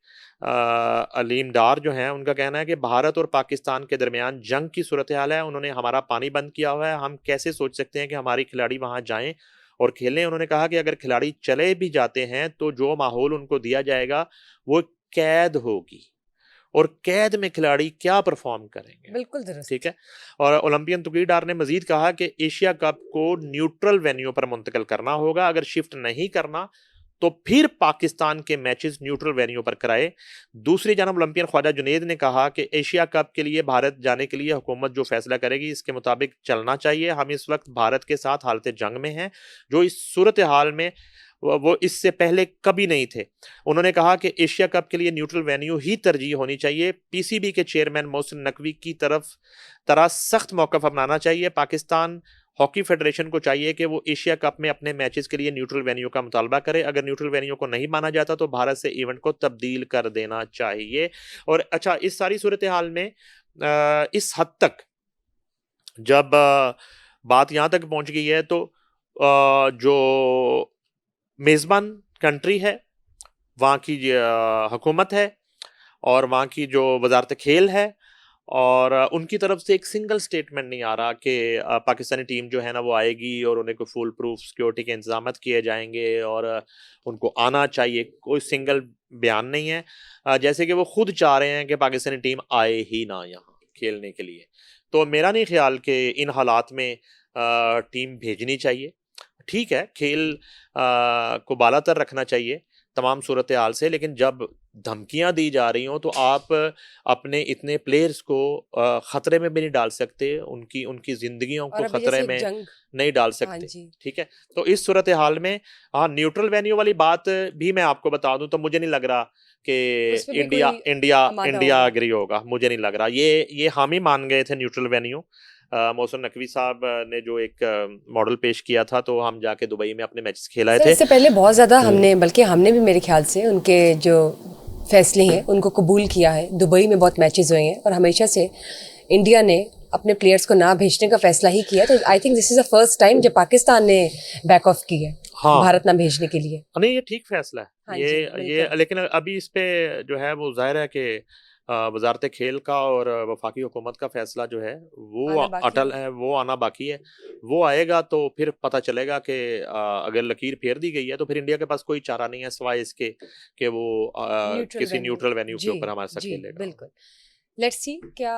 अलीम डार जो हैं, उनका कहना है कि भारत और पाकिस्तान के दरमियान जंग की सूरत हाल है, उन्होंने हमारा पानी बंद किया हुआ है, हम कैसे सोच सकते हैं कि हमारी खिलाड़ी वहाँ जाएं और खेलें। उन्होंने कहा कि अगर खिलाड़ी चले भी जाते हैं तो जो माहौल उनको दिया जाएगा वो कैद होगी, और कैद में खिलाड़ी क्या परफॉर्म करेंगे। बिल्कुल दुरुस्त। ठीक है। और ओलंपियन तुकीर डार ने मजीद कहा कि एशिया कप को न्यूट्रल वेन्यू पर मुंतकिल करना होगा, अगर शिफ्ट नहीं करना तो फिर पाकिस्तान के मैचेस न्यूट्रल वेन्यू पर कराए। दूसरी जानब ओलंपियन ख्वाजा जुनेद ने कहा कि एशिया कप के लिए भारत जाने के लिए हुकूमत जो फैसला करेगी इसके मुताबिक चलना चाहिए। हम इस वक्त भारत के साथ हालत जंग में हैं, जो इस सूरत हाल में वो इससे पहले कभी नहीं थे। उन्होंने कहा कि एशिया कप के लिए न्यूट्रल वेन्यू ही तरजीह होनी चाहिए। पीसीबी के चेयरमैन मोहसिन नकवी की तरह सख्त मौक़िफ़ अपनाना चाहिए। पाकिस्तान हॉकी फेडरेशन को चाहिए कि वो एशिया कप में अपने मैचेस के लिए न्यूट्रल वेन्यू का मुतालबा करे। अगर न्यूट्रल वेन्यू को नहीं माना जाता तो भारत से इवेंट को तब्दील कर देना चाहिए। और अच्छा, इस सारी सूरत हाल में इस हद तक जब बात यहाँ तक पहुँच गई है तो जो मेज़बान कंट्री है, वहाँ की हुकूमत है और वहाँ की जो वजारत खेल है, और उनकी तरफ से एक सिंगल स्टेटमेंट नहीं आ रहा कि पाकिस्तानी टीम जो है ना वो आएगी और उन्हें कोई फुल प्रूफ सिक्योरिटी के इंतजाम किए जाएंगे और उनको आना चाहिए। कोई सिंगल बयान नहीं है। जैसे कि वो खुद चाह रहे हैं कि पाकिस्तानी टीम आए ही ना यहाँ खेलने के लिए। तो मेरा नहीं ख्याल कि इन हालात में टीम भेजनी चाहिए। ठीक है, खेल को बालातर रखना चाहिए तमाम सूरत हाल से, लेकिन जब धमकियां दी जा रही हों तो आप अपने इतने प्लेयर्स को खतरे में भी नहीं डाल सकते, उनकी जिंदगियों को खतरे में नहीं डाल सकते। ठीक है, तो इस सूरत हाल में हाँ, न्यूट्रल वेन्यू वाली बात भी मैं आपको बता दूं तो मुझे नहीं लग रहा कि इंडिया एग्री होगा। मुझे नहीं लग रहा। ये हामी मान गए थे न्यूट्रल वेन्यू। मोहसिन नकवी साहब ने जो एक मॉडल पेश किया था तो हम जाके दुबई में अपने मैचेस खेलाए थे। इससे पहले बहुत ज़्यादा हमने भी मेरे ख्याल से उनके जो फैसले हैं उनको कबूल किया है। दुबई में बहुत मैचेस हुए हैं और हमेशा से इंडिया ने अपने प्लेयर्स को ना भेजने का फैसला ही किया। तो I think this is the first time जब पाकिस्तान ने बैक ऑफ की है। हाँ, भारत ना भेजने के लिए। नहीं, ये ठीक फैसला है। हाँ, ये लेकिन अभी इस पे जो है वो जाहिर है कि वजारत खेल का और वफाकी हुकूमत का फैसला जो है वो अटल है, वो आना बाकी है। वो आएगा तो फिर पता चलेगा कि अगर लकीर फेर दी गई है तो फिर इंडिया के पास कोई चारा नहीं है सिवाय इसके कि वो किसी न्यूट्रल वेन्यू के ऊपर हमारे साथ खेलेगा। बिल्कुल। लेट्स सी क्या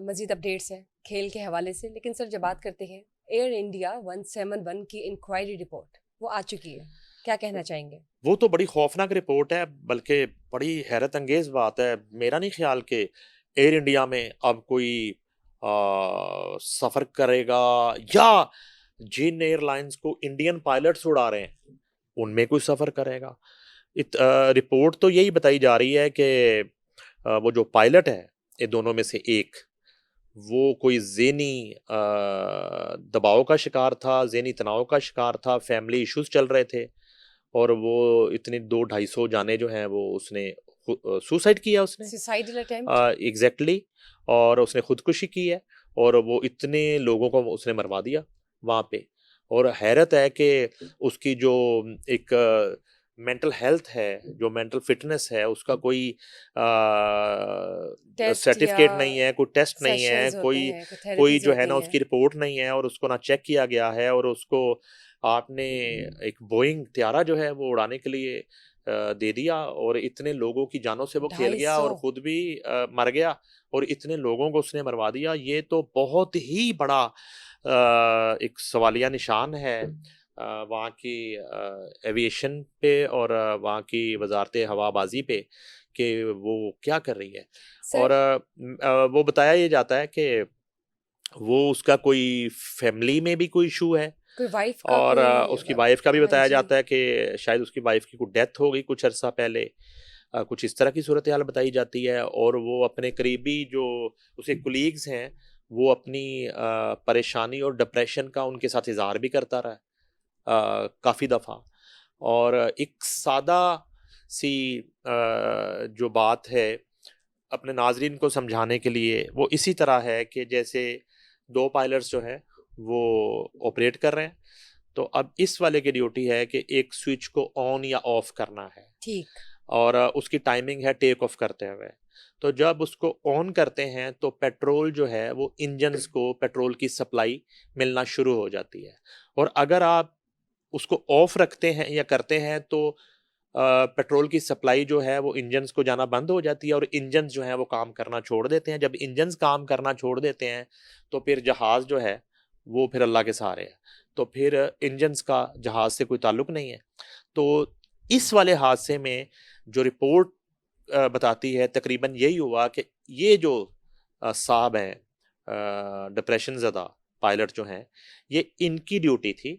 मजीद अपडेट्स हैं खेल के हवाले से। लेकिन सर, जब बात करते हैं एयर इंडिया 171 की इंक्वायरी रिपोर्ट वो आ चुकी है, क्या कहना चाहेंगे? वो तो बड़ी खौफनाक रिपोर्ट है, बल्कि बड़ी हैरत अंगेज बात है। मेरा नहीं ख्याल कि एयर इंडिया में अब कोई सफ़र करेगा या जिन एयरलाइंस को इंडियन पायलट्स उड़ा रहे हैं उनमें कोई सफ़र करेगा। रिपोर्ट तो यही बताई जा रही है कि वो जो पायलट है ये दोनों में से एक, वो कोई ज़हनी दबाव का शिकार था, ज़हनी तनाव का शिकार था, फैमिली इश्यूज चल रहे थे और वो इतनी 200-250 जाने जो हैं वो उसने सुसाइड किया, उसने सुसाइडल अटेम्प्ट एग्जैक्टली, और उसने खुदकुशी की है और वो इतने लोगों को उसने मरवा दिया वहाँ पे। और हैरत है कि उसकी जो एक मेंटल हेल्थ है, जो मेंटल फिटनेस है, उसका कोई सर्टिफिकेट नहीं है, कोई टेस्ट नहीं है, कोई जो है ना उसकी रिपोर्ट नहीं है और उसको ना चेक किया गया है। और उसको आपने एक बोइंग त्यारा जो है वो उड़ाने के लिए दे दिया और इतने लोगों की जानों से वो खेल गया और खुद भी मर गया और इतने लोगों को उसने मरवा दिया। ये तो बहुत ही बड़ा एक सवालिया निशान है वहाँ की एविएशन पे और वहाँ की वजारत हवाबाजी पे कि वो क्या कर रही है। और वो बताया ये जाता है कि वो उसका कोई फैमिली में भी कोई इशू है, कोई वाइफ का, और उसकी वाइफ का भी बताया जाता है कि शायद उसकी वाइफ की कोई डेथ हो गई कुछ अर्सा पहले। कुछ इस तरह की सूरत हाल बताई जाती है। और वो अपने करीबी जो उसके कुलीग्स हैं वो अपनी परेशानी और डिप्रेशन का उनके साथ इजहार भी करता रहा काफ़ी दफ़ा। और एक सादा सी जो बात है अपने नाजरीन को समझाने के लिए वो इसी तरह है कि जैसे 2 पायलट्स जो है वो ऑपरेट कर रहे हैं। तो अब इस वाले की ड्यूटी है कि एक स्विच को ऑन या ऑफ करना है, ठीक। और उसकी टाइमिंग है टेक ऑफ करते हुए। तो जब उसको ऑन करते हैं तो पेट्रोल जो है वो इंजन्स को पेट्रोल की सप्लाई मिलना शुरू हो जाती है, और अगर आप उसको ऑफ रखते हैं या करते हैं तो पेट्रोल की सप्लाई जो है वो इंजन्स को जाना बंद हो जाती है, और इंजन्स जो है वो काम करना छोड़ देते हैं। जब इंजन्स काम करना छोड़ देते हैं तो फिर जहाज़ जो है वो फिर अल्लाह के सहारे है, तो फिर इंजन्स का जहाज़ से कोई ताल्लुक नहीं है। तो इस वाले हादसे में जो रिपोर्ट बताती है तकरीबन यही हुआ कि ये जो साहब हैं डिप्रेशन ज़दा पायलट जो हैं, ये इनकी ड्यूटी थी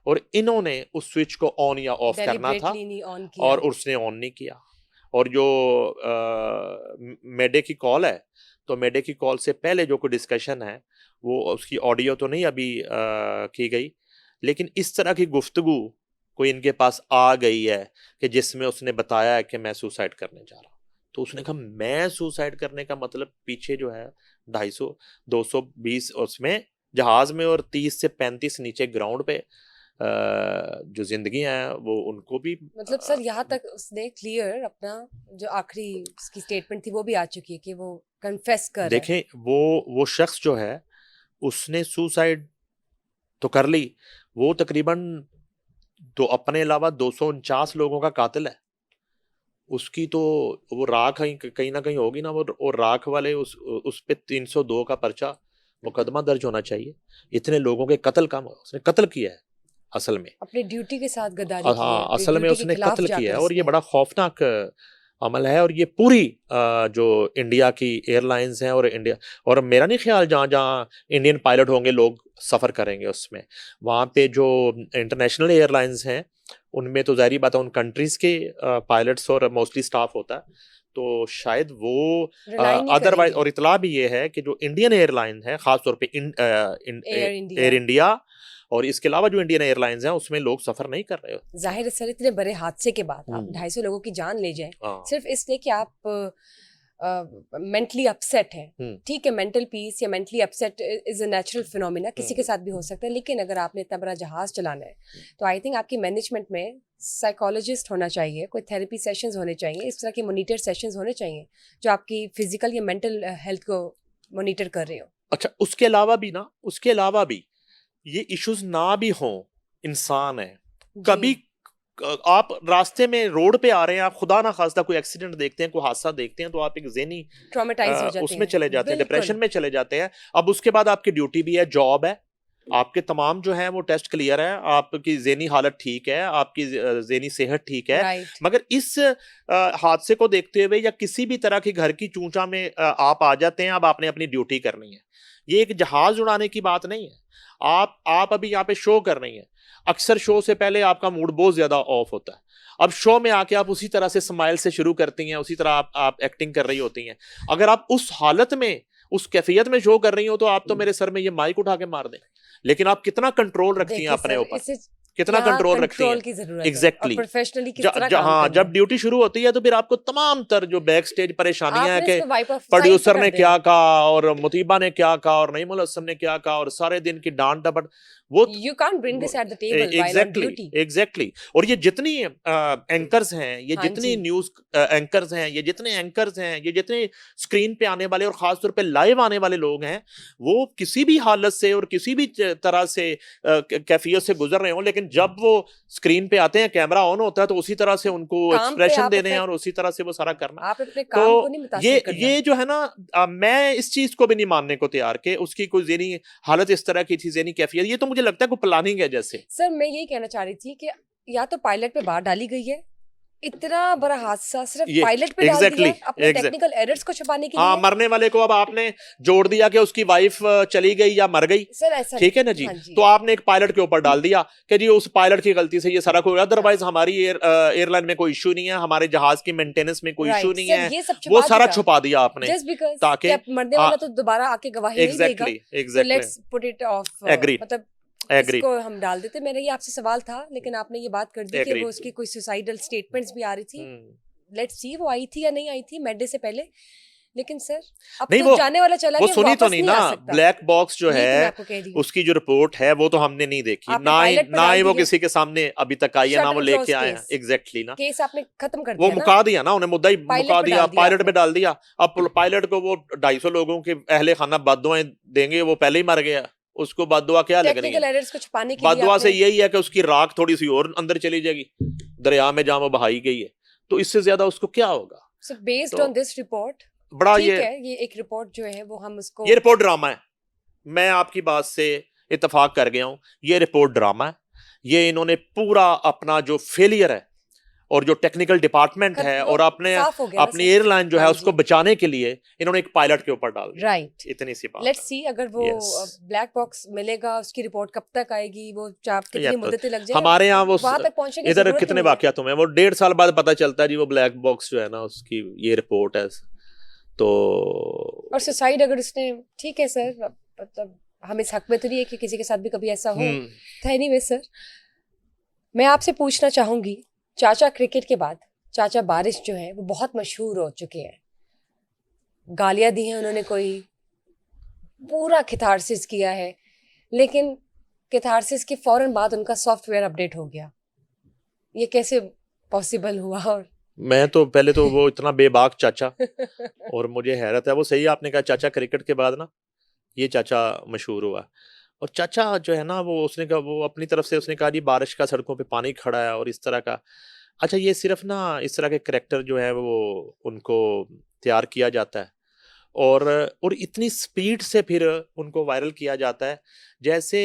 और इन्होंने उस स्विच को ऑन या ऑफ करना था, Deliberately नहीं on किया। और उसने ऑन नहीं किया। और जो मेडे की कॉल है, तो मेडे की कॉल से पहले जो कोई डिस्कशन है वो उसकी ऑडियो तो नहीं अभी की गई, लेकिन इस तरह की गुफ्तगू कोई इनके पास आ गई है कि जिसमें उसने बताया है कि मैं सुसाइड करने जा रहा हूँ। तो उसने कहा मैं सुसाइड करने का मतलब पीछे जो है 250 220 उसमें जहाज में और 30 से 35 नीचे ग्राउंड पे जो जिंदगी है वो उनको भी मतलब सर यहाँ तक उसने क्लियर अपना जो आखिरी उसकी स्टेटमेंट थी वो भी आ चुकी है कि वो कन्फेस कर रहा है। देखें वो शख्स जो है उसने सुसाइड तो कर ली, वो तकरीबन तो अपने अलावा 249 लोगों का कातिल है। उसकी तो वो राख कहीं ना कहीं होगी ना, वो राख वाले उस पे 302 का पर्चा मुकदमा दर्ज होना चाहिए। इतने लोगों के कत्ल का उसने कत्ल किया है असल में, अपनी ड्यूटी के साथ गद्दारी की है, हाँ अपनी असल में ड्यूटी के उसने खिलाफ कत्ल किया जाकर है, और ये उसने। बड़ा खौफनाक अमल है। और ये पूरी जो इंडिया की एयरलाइंस हैं और इंडिया, और मेरा नहीं ख्याल जहाँ जहाँ इंडियन पायलट होंगे लोग सफ़र करेंगे उसमें, वहाँ पे जो इंटरनेशनल एयरलाइंस हैं उनमें तो ज़ाहिर बात है उन कंट्रीज़ के पायलट्स और मोस्टली स्टाफ होता है, तो शायद वो रिलाई नहीं अदरवाइज। करेंगे। और इतला भी ये है कि जो इंडियन एयरलाइन है ख़ासतौर पे एयर इंडिया। एयर इंडिया और इसके अलावा जो इंडियन एयरलाइंस हैं उसमें लोग सफ़र नहीं कर रहे हो। जाहिर है सर, इतने बड़े हादसे के बाद आप 250 लोगों की जान ले जाएं हाँ। सिर्फ इसलिए कि आप मेंटली अपसेट हैं। ठीक है, मेंटल पीस या mentally upset is a natural phenomena, किसी के साथ भी हो सकता है, लेकिन अगर आपने इतना बड़ा जहाज चलाना है तो आई थिंक आपकी मैनेजमेंट में साइकोलॉजिस्ट होना चाहिए, कोई थेरेपी सेशंस होने चाहिए, इस तरह के मॉनिटर सेशंस होने चाहिए जो आपकी फिजिकल या मेंटल हेल्थ को मॉनिटर कर रहे हो। अच्छा, उसके अलावा भी ये इश्यूज ना भी हों, इंसान है कभी आप रास्ते में रोड पे आ रहे हैं, आप खुदा ना खास्ता कोई एक्सीडेंट देखते हैं, कोई हादसा देखते हैं, तो आप एक ज़हनी ट्रॉमेटाइज हो जाते उसमें हैं, चले जाते हैं, बिल्कुल। डिप्रेशन में चले जाते हैं। अब उसके बाद आपकी ड्यूटी भी है, जॉब है, आपके तमाम जो है वो टेस्ट क्लियर है, आपकी ज़हनी हालत ठीक है, आपकी ज़हनी सेहत ठीक है, राइट। मगर इस हादसे को देखते हुए या किसी भी तरह की घर की चूंचा में आप आ जाते हैं। अब आपने अपनी ड्यूटी करनी है, ये एक जहाज उड़ाने की बात नहीं है। आप अभी यहाँ पे शो कर रही हैं, अक्सर शो से पहले आपका मूड बहुत ज्यादा ऑफ होता है, अब शो में आके आप उसी तरह से स्माइल से शुरू करती हैं, उसी तरह आप एक्टिंग कर रही होती हैं। अगर आप उस हालत में उस कैफियत में शो कर रही हो तो आप तो मेरे सर में ये माइक उठा के मार दें, लेकिन आप कितना कंट्रोल रखती हैं अपने ऊपर, कितना कंट्रोल रखती हैं। की जरूरत है एग्जैक्टली और प्रोफेशनली किस तरह काम हाँ, करना जब है। ड्यूटी शुरू होती है तो फिर आपको तमाम तर जो बैक स्टेज परेशानियां हैं आपने कि इसको wipe off प्रोड्यूसर side पे ने कर क्या देना। कहा और मुतीबा ने क्या कहा और नईमुल हसन ने क्या कहा और सारे दिन की डांट डपट, वो You can't bring this at the table while on duty. Exactly. और ये जितनी एंकर्स हैं, ये हाँ जितनी जी। न्यूज एंकर्स हैं, ये जितने एंकर्स हैं, ये जितने स्क्रीन पे आने वाले और खासतौर पे लाइव आने वाले लोग हैं, वो किसी भी हालत से और किसी भी तरह से कैफियत से गुजर रहे हो, लेकिन जब वो स्क्रीन पे आते हैं, कैमरा ऑन होता है, तो उसी तरह से उनको काम पे एक्सप्रेशन आप देने हैं affect- और उसी तरह से वो सारा करना। आप अपने काम को नहीं तो मुतासिर करना। ये जो है ना, मैं इस चीज को भी नहीं मानने को तैयार कि उसकी कोई ज़हनी हालत इस तरह की थी, ज़हनी कैफियत, ये तो मुझे लगता है कोई प्लानिंग है जैसे। सर मैं यही कहना चाह रही थी कि या तो पायलट पे बात डाली गई है, इतना बड़ा हादसा सिर्फ ये पायलट पे डाल दिया exactly, अपने exactly. टेक्निकल एरर्स को छुपाने के हाँ, लिए। मरने वाले को अब आपने जोड़ दिया कि उसकी वाइफ चली गई या मर गई, सर ऐसा ठीक है ना जी, हाँ जी। तो आपने एक पायलट के ऊपर डाल दिया कि जी उस पायलट की गलती से ये सारा कोई, अदरवाइज हमारी एयरलाइन में कोई इशू नहीं है, हमारे जहाज की मेंटेनेंस में कोई इशू नहीं है, ये सब वो सारा दिया। छुपा दिया आपने Just because ताकि कि मरने वाला तो दोबारा आके गवाही नहीं देगा, तो let's put it of. Agreed. मतलब Agreed. इसको हम डाल देते। मेरा ये आपसे सवाल था, लेकिन आपने ये बात कर दी कि Agreed. वो उसकी कोई सुसाइडल स्टेटमेंट्स भी आ रही थी। लेट्स सी वो आई थी या नहीं आई थी मेडे से पहले, लेकिन सर अब नहीं, तो वो जाने वाला चला वो गया, सुनी तो वापस नहीं नहीं ना। आ सकता। ब्लैक बॉक्स जो यही तो मैं है आपको कह रही हूँ। उसकी जो रिपोर्ट है वो तो हमने नहीं देखी, आपने ना पायलट पर ही डाल वो दी है, किसी के सामने अभी तक आई है, ना वो शटल लेके क्रॉस आए हैं। केस, एग्जैक्टली ना, केस आपने खत्म कर वो दिया ना, मुका दिया ना, उन्हें मुद्दा ही पायलट मुका पे दिया, डाल दिया पायलट पे आपने। डाल दिया। अब पायलट को वो 250 लोगों के अहले खाना बददुआएं देंगे, वो पहले ही मर गया, उसको बददुआ क्या लगनी टेक्निकल है? एरर्स को छुपाने के लिए बददुआ से आपने, यही है कि उसकी राख थोड़ी सी और अंदर चली जाएगी दरिया में जहां वो बहाई गई है, तो इससे ज्यादा उसको क्या होगा? सो बेस्ड तो ऑन दिस रिपोर्ट, बड़ा ठीक है, ये एक रिपोर्ट जो है वो हम उसको, ये रिपोर्ट ड्रामा है। मैं आपकी बात से इत्तेफाक कर गया हूं, ये रिपोर्ट ड्रामा है। ये इन्होंने पूरा अपना जो फेलियर है और जो टेक्निकल डिपार्टमेंट है वो और अपने साफ हो गया ना अपनी सर। एयरलाइन जो है हाँ उसको जी, बचाने के लिए इन्होंने एक पायलट के ऊपर डाल दिया। राइट। इतनी सी बात लेट्स है। सी अगर वो यस, ब्लैक बॉक्स मिलेगा, उसकी रिपोर्ट कब तक आएगी, वो या कितनी तो मुद्दतें लग जाए, हमारे यहाँ वो वहां तक पहुंचने की इधर जरूरत ही कितने नहीं है। वाकयात हुए हैं, वो 1.5 साल बाद पता चलता है जी वो ब्लैक बॉक्स जो है ना उसकी ये रिपोर्ट है। तो और सुसाइड अगर उसने, ठीक है सर, मतलब हम इस हक में तो नहीं है कि किसी के साथ भी कभी ऐसा हो। तो एनीवे सर, मैं आपसे पूछना चाहूंगी, चाचा क्रिकेट के बाद चाचा बारिश जो है वो बहुत मशहूर हो चुके हैं, गालियां दी हैं उन्होंने, कोई पूरा किथारसिस किया है, लेकिन किथारसिस के फौरन बाद उनका सॉफ्टवेयर अपडेट हो गया, ये कैसे पॉसिबल हुआ? और मैं तो पहले तो वो इतना बेबाक चाचा, और मुझे हैरत है, वो सही आपने कहा, चाचा क्रिकेट के बाद ना ये चाचा मशहूर हुआ। और चाचा जो है ना वो उसने कहा, वो अपनी तरफ से उसने कहा जी बारिश का सड़कों पे पानी खड़ा है और इस तरह का। अच्छा, ये सिर्फ ना इस तरह के करैक्टर जो है वो उनको तैयार किया जाता है और इतनी स्पीड से फिर उनको वायरल किया जाता है जैसे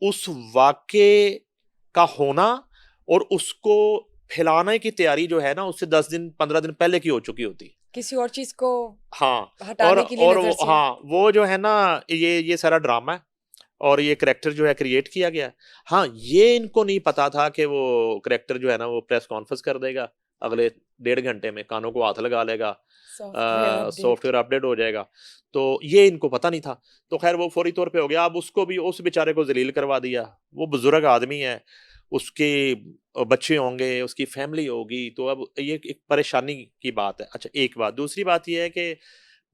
उस वाक़े का होना और उसको फैलाने की तैयारी जो है ना उससे 10 दिन 15 दिन पहले की हो चुकी होती। किसी और चीज को हाँ, हटाने के लिए नजर से। हाँ, वो जो है ना ये सारा ड्रामा है और ये करैक्टर जो है क्रिएट किया गया है। हाँ, ये इनको नहीं पता था कि वो करैक्टर जो है ना वो प्रेस कॉन्फ्रेंस कर देगा अगले 1.5 घंटे में, कानों को हाथ लगा लेगा, सॉफ्टवेयर अपडेट हो जाएगा। तो ये इनको पता नहीं था। तो खैर वो फौरी तौर पे हो गया। अब उसको भी, उस बेचारे को जलील करवा दिया। वो बुजुर्ग आदमी है, उसके बच्चे होंगे, उसकी फैमिली होगी, तो अब ये एक परेशानी की बात है। अच्छा, एक बात। दूसरी बात ये है कि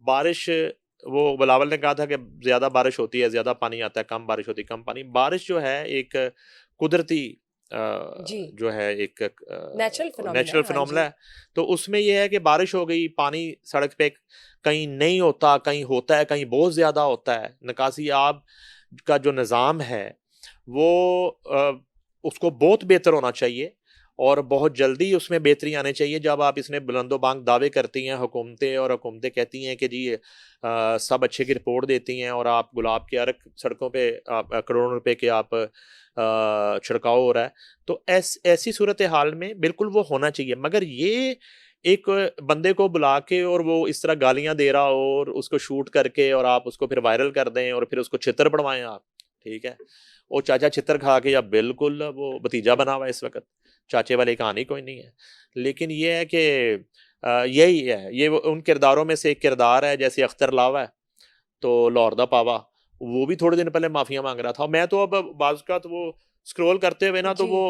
बारिश, वो बिलावल ने कहा था कि ज़्यादा बारिश होती है ज़्यादा पानी आता है, कम बारिश होती है कम पानी। बारिश जो है एक कुदरती जी, जो है एक नेचुरल फिनोमेना है। तो उसमें ये है कि बारिश हो गई, पानी सड़क पे कहीं नहीं होता, कहीं होता है, कहीं बहुत ज़्यादा होता है। निकासी आब का जो निज़ाम है वो उसको बहुत बेहतर होना चाहिए और बहुत जल्दी उसमें बेहतरी आनी चाहिए। जब आप इसमें बुलंदोबांग दावे करती हैं हुकूमतें, और हुकूमतें कहती हैं कि जी सब अच्छे की रिपोर्ट देती हैं और आप गुलाब के अर्क सड़कों पे आप करोड़ों रुपए के आप छिड़काव हो रहा है, तो ऐसी सूरत हाल में बिल्कुल वो होना चाहिए। मगर ये एक बंदे को बुला के और वो इस तरह गालियां दे रहा हो और उसको शूट करके और आप उसको फिर वायरल कर दें और फिर उसको छितर पड़वाएं आप, ठीक है। वो चाचा छितर खा के या बिल्कुल वो भतीजा बना हुआ है इस वक्त, चाचे वाली कहानी कोई नहीं है। लेकिन ये है कि यही है, ये उन किरदारों में से एक किरदार है। जैसे अख्तर लावा है तो लाहौर दा पावा, वो भी थोड़े दिन पहले माफिया मांग रहा था। मैं तो अब बाज़ का तो वो स्क्रॉल करते हुए ना तो वो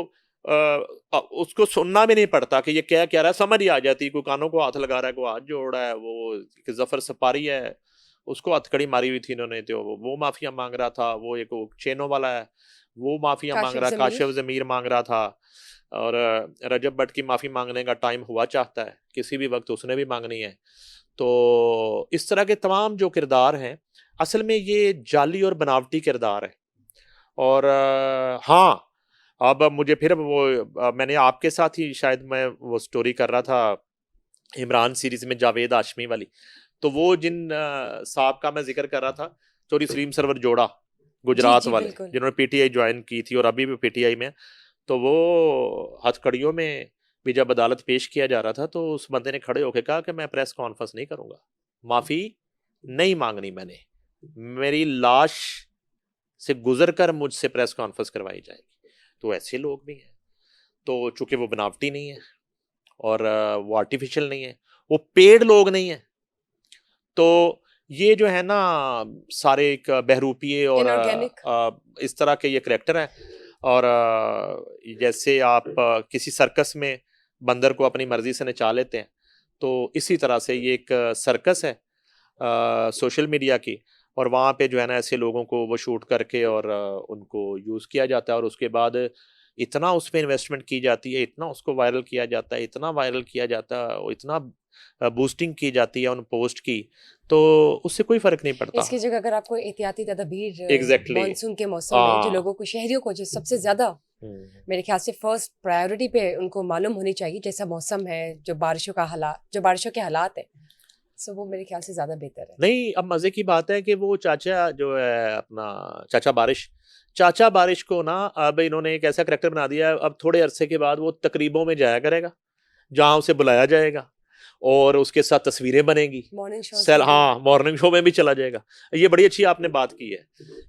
उसको सुनना भी नहीं पड़ता कि ये क्या कह रहा है, समझ ही आ जाती। कोई कानों को हाथ लगा रहा है, कोई हाथ जोड़ रहा है, वो जफर सपारी है उसको हथकड़ी मारी हुई थी इन्होंने, तो वो माफिया मांग रहा था। वो एक चेनों वाला है वो माफिया मांग रहा है, काशिफ जमीर मांग रहा था। और रजब भट्ट की माफी मांगने का टाइम हुआ चाहता है, किसी भी वक्त उसने भी मांगनी है। तो इस तरह के तमाम जो किरदार हैं असल में ये जाली और बनावटी किरदार है। और हाँ, अब मुझे फिर वो मैंने आपके साथ ही शायद मैं वो स्टोरी कर रहा था इमरान सीरीज में जावेद हाशमी वाली, तो वो जिन साहब का मैं जिक्र कर रहा था, चौधरी सलीम सरवर जोड़ा गुजरात वाले, जिन्होंने पीटीआई ज्वाइन की थी और अभी भी पीटीआई में, तो वो हथकड़ियों में भी जब अदालत पेश किया जा रहा था तो उस बंदे ने खड़े होकर कहा कि मैं प्रेस कॉन्फ्रेंस नहीं करूंगा, माफी नहीं मांगनी मैंने, मेरी लाश से गुजर कर मुझसे प्रेस कॉन्फ्रेंस करवाई जाएगी। तो ऐसे लोग भी हैं। तो चूंकि वो बनावटी नहीं है और वो आर्टिफिशियल नहीं है, वो पेड लोग नहीं है, तो ये जो है ना सारे एक बहरूपिये और इस तरह के ये करैक्टर है। और जैसे आप किसी सर्कस में बंदर को अपनी मर्जी से नचा लेते हैं, तो इसी तरह से ये एक सर्कस है सोशल मीडिया की, और वहाँ पे जो है ना ऐसे लोगों को वो शूट करके और उनको यूज़ किया जाता है, और उसके बाद इतना उस पे इन्वेस्टमेंट की जाती है, इतना उसको वायरल किया जाता है, इतना वायरल किया जाता है, और इतना बूस्टिंग की जाती है उन पोस्ट की, तो उससे कोई फर्क नहीं पड़ता। इसकी जगह अगर आपको एहतियाती तदबीर एग्जैक्टली मानसून के मौसम में जो हाँ। लोगों को, शहरियों को जो सबसे ज्यादा मेरे ख्याल से फर्स्ट प्रायोरिटी पे उनको मालूम होनी चाहिए, जैसा मौसम है, जो बारिशों के हालात है, सो वो मेरे ख्याल से ज्यादा बेहतर है। नहीं, अब मजे की बात है कि वो चाचा जो है अपना चाचा बारिश को ना अब इन्होंने एक ऐसा करेक्टर बना दिया है, अब थोड़े अरसे के बाद वो तकरीबों में जाया करेगा जहां उसे बुलाया जाएगा और उसके साथ तस्वीरें बनेगी, मॉर्निंग शो हाँ मॉर्निंग शो में भी चला जाएगा। ये बड़ी अच्छी आपने बात की है,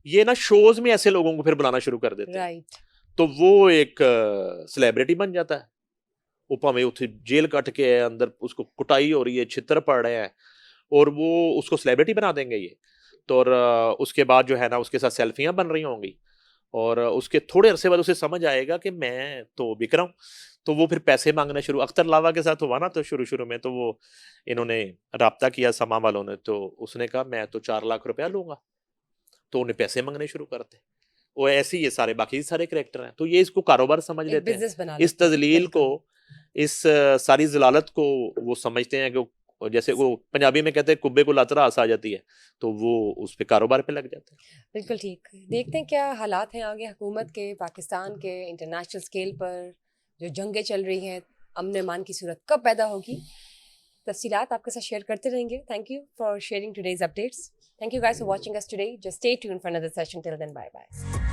ये ना शोज में ऐसे लोगों को फिर बुलाना शुरू कर देते हैं, राइट, तो वो एक सेलिब्रिटी बन जाता है। ऊपर में उसे जेल कट के है, अंदर उसको कुटाई हो रही है, छितर पड़ रहे हैं, और वो उसको सेलिब्रिटी बना देंगे ये। तो और उसके बाद जो है ना उसके साथ सेल्फियां बन रही होंगी, और उसके थोड़े अरसे बाद उसे समझ आएगा कि मैं तो बिक रहा हूँ, तो वो फिर पैसे मांगना शुरू, अख्तर लावा के साथ हुआ ना, तो शुरू में तो वो इन्होंने राब्ता किया समा वालों ने, तो उसने कहा मैं तो 4 लाख रुपया लूंगा, तो उन्हें पैसे मांगने शुरू करते। वो ऐसे ही ये सारे बाकी सारे कैरेक्टर हैं, तो ये इसको कारोबार समझ लेते हैं, बिजनेस बना इस लेते हैं, तजलील को, बिल्कुल। इस सारी जलालत को वो समझते हैं कि जैसे वो पंजाबी में कहते हैं कुब्बे को लातरा आस आ जाती है, तो वो उस पे कारोबार पे लग जाते हैं। बिल्कुल ठीक। देखते हैं क्या हालात हैं आगे हुकूमत के, पाकिस्तान के, इंटरनेशनल स्केल पर जो जंगें चल रही हैं, अमन अमान की सूरत कब पैदा होगी। तफसीलात आपके साथ शेयर करते रहेंगे। Thank you for sharing today's updates. Thank you guys for watching us today. Just stay tuned for another session. Till then, bye bye.